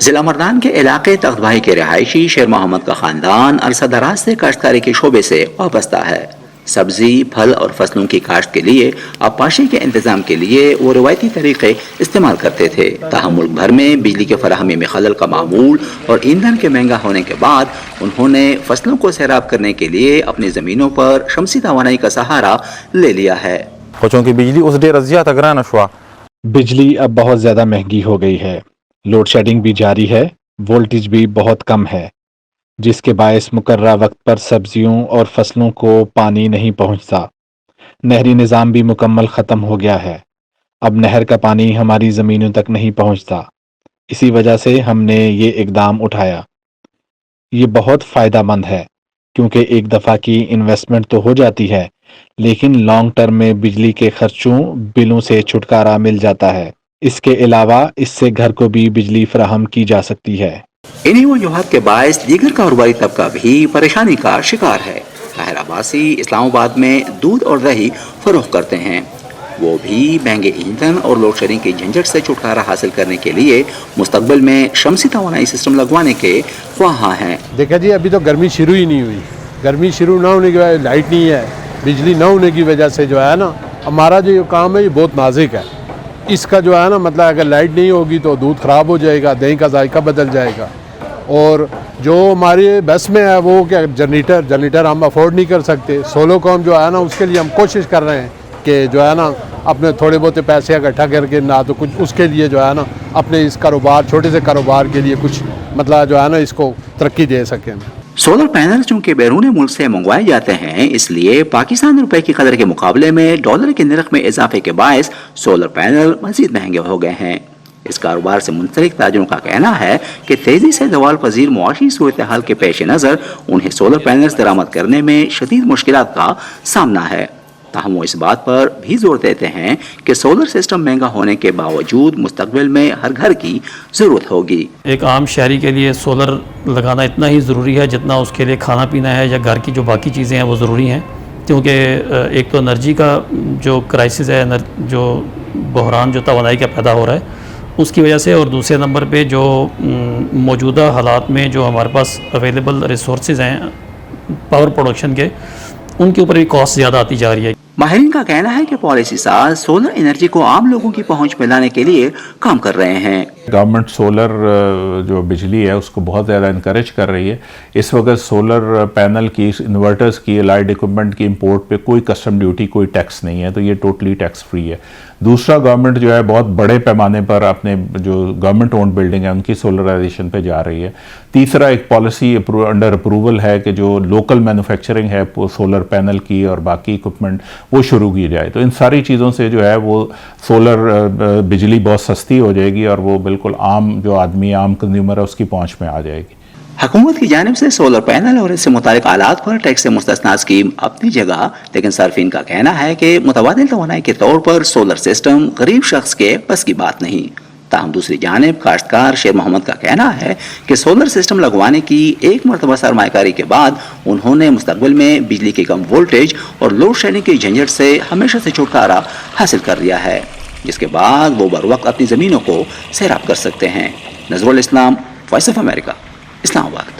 ضلع مردان کے علاقے تخت بھائی کے رہائشی شیر محمد کا خاندان عرصہ دراز سے کاشتکاری کے شعبے سے وابستہ ہے۔ سبزی، پھل اور فصلوں کی کاشت کے لیے آبپاشی کے انتظام کے لیے وہ روایتی طریقے استعمال کرتے تھے، تاہم ملک بھر میں بجلی کے فراہمی میں خلل کا معمول اور ایندھن کے مہنگا ہونے کے بعد انہوں نے فصلوں کو سیراب کرنے کے لیے اپنی زمینوں پر شمسی توانائی کا سہارا لے لیا ہے۔ چونکہ بجلی اس ڈیر زیادہ گران شوا، بجلی اب بہت زیادہ مہنگی ہو گئی ہے، لوڈ شیڈنگ بھی جاری ہے، وولٹیج بھی بہت کم ہے، جس کے باعث مقررہ وقت پر سبزیوں اور فصلوں کو پانی نہیں پہنچتا۔ نہری نظام بھی مکمل ختم ہو گیا ہے، اب نہر کا پانی ہماری زمینوں تک نہیں پہنچتا۔ اسی وجہ سے ہم نے یہ اقدام اٹھایا۔ یہ بہت فائدہ مند ہے کیونکہ ایک دفعہ کی انویسٹمنٹ تو ہو جاتی ہے، لیکن لانگ ٹرم میں بجلی کے خرچوں بلوں سے چھٹکارا مل جاتا ہے۔ اس کے علاوہ اس سے گھر کو بھی بجلی فراہم کی جا سکتی ہے۔ انہی وجوہات کے باعث دیگر کاروباری طبقہ بھی پریشانی کا شکار ہے۔ طاہر عباسی اسلام آباد میں دودھ اور دہی فروخت کرتے ہیں۔ وہ بھی مہنگے ایندھن اور لوڈ شیڈنگ کی جھنجھٹ سے چھٹکارا حاصل کرنے کے لیے مستقبل میں شمسی توانائی سسٹم لگوانے کے خواہاں ہیں۔ دیکھا جی، ابھی تو گرمی شروع ہی نہیں ہوئی، گرمی شروع نہ ہونے کی وجہ لائٹ نہیں ہے، بجلی نہ ہونے کی وجہ سے جو ہے نا ہمارا جو کام ہے یہ بہت نازک ہے۔ اس کا جو ہے نا مطلب اگر لائٹ نہیں ہوگی تو دودھ خراب ہو جائے گا، دہی کا ذائقہ بدل جائے گا، اور جو ہمارے بس میں ہے وہ کیا جنریٹر ہم افورڈ نہیں کر سکتے۔ سولو کام جو ہے نا اس کے لیے ہم کوشش کر رہے ہیں کہ جو ہے نا اپنے تھوڑے بہت پیسے اکٹھا کر کے نہ تو کچھ اس کے لیے جو ہے نا اپنے اس کاروبار چھوٹے سے کاروبار کے لیے کچھ مطلب جو ہے نا اس کو ترقی دے سکیں۔ سولر پینل چونکہ بیرون ملک سے منگوائے جاتے ہیں، اس لیے پاکستانی روپے کی قدر کے مقابلے میں ڈالر کے نرخ میں اضافے کے باعث سولر پینل مزید مہنگے ہو گئے ہیں۔ اس کاروبار سے منسلک تاجروں کا کہنا ہے کہ تیزی سے زوال پذیر معاشی صورتحال کے پیش نظر انہیں سولر پینلز درآمد کرنے میں شدید مشکلات کا سامنا ہے، تاہم وہ اس بات پر بھی زور دیتے ہیں کہ سولر سسٹم مہنگا ہونے کے باوجود مستقبل میں ہر گھر کی ضرورت ہوگی۔ ایک عام شہری کے لیے سولر لگانا اتنا ہی ضروری ہے جتنا اس کے لیے کھانا پینا ہے یا گھر کی جو باقی چیزیں ہیں وہ ضروری ہیں، کیونکہ ایک تو انرجی کا جو کرائسس ہے، جو بحران جو توانائی کا پیدا ہو رہا ہے اس کی وجہ سے، اور دوسرے نمبر پہ جو موجودہ حالات میں جو ہمارے پاس اویلیبل ریسورسز ہیں پاور پروڈکشن کے، ان کے اوپر بھی کاسٹ زیادہ آتی جا رہی ہے۔ ماہرین کا کہنا ہے کہ پالیسی ساز سولر انرجی کو عام لوگوں کی پہنچ میں لانے کے لیے کام کر رہے ہیں۔ گورنمنٹ سولر جو بجلی ہے اس کو بہت زیادہ انکریج کر رہی ہے۔ اس وقت سولر پینل کی، انورٹرز کی، لائٹ ایکوپمنٹ کی امپورٹ پہ کوئی کسٹم ڈیوٹی، کوئی ٹیکس نہیں ہے، تو یہ ٹوٹلی ٹیکس فری ہے۔ دوسرا، گورنمنٹ جو ہے بہت بڑے پیمانے پر اپنے جو گورنمنٹ اونڈ بلڈنگ ہے ان کی سولرائزیشن پہ جا رہی ہے۔ تیسرا، ایک پالیسی انڈر اپروول ہے کہ جو لوکل مینوفیکچرنگ ہے سولر پینل کی اور باقی اکوپمنٹ وہ شروع کی جائے، تو ان ساری چیزوں سے جو ہے وہ سولر بجلی بہت سستی ہو جائے گی اور وہ بالکل عام جو آدمی، عام کنزیومر ہے اس کی پہنچ میں آ جائے گی۔ حکومت کی جانب سے سولر پینل اور اس سے متعلق آلات پر ٹیکس سے مستثنا اسکیم اپنی جگہ، لیکن صارفین کا کہنا ہے کہ متبادل توانائی کے طور پر سولر سسٹم غریب شخص کے بس کی بات نہیں۔ تاہم دوسری جانب کاشتکار شیر محمد کا کہنا ہے کہ سولر سسٹم لگوانے کی ایک مرتبہ سرمایہ کاری کے بعد انہوں نے مستقبل میں بجلی کی کم وولٹیج اور لوڈ شیڈنگ کی جھنجھٹ سے ہمیشہ سے چھٹکارا حاصل کر لیا ہے، جس کے بعد وہ بروقت اپنی زمینوں کو سیراب کر سکتے ہیں۔ نظر الاسلام، وائس آف امریکہ، اسلام آباد۔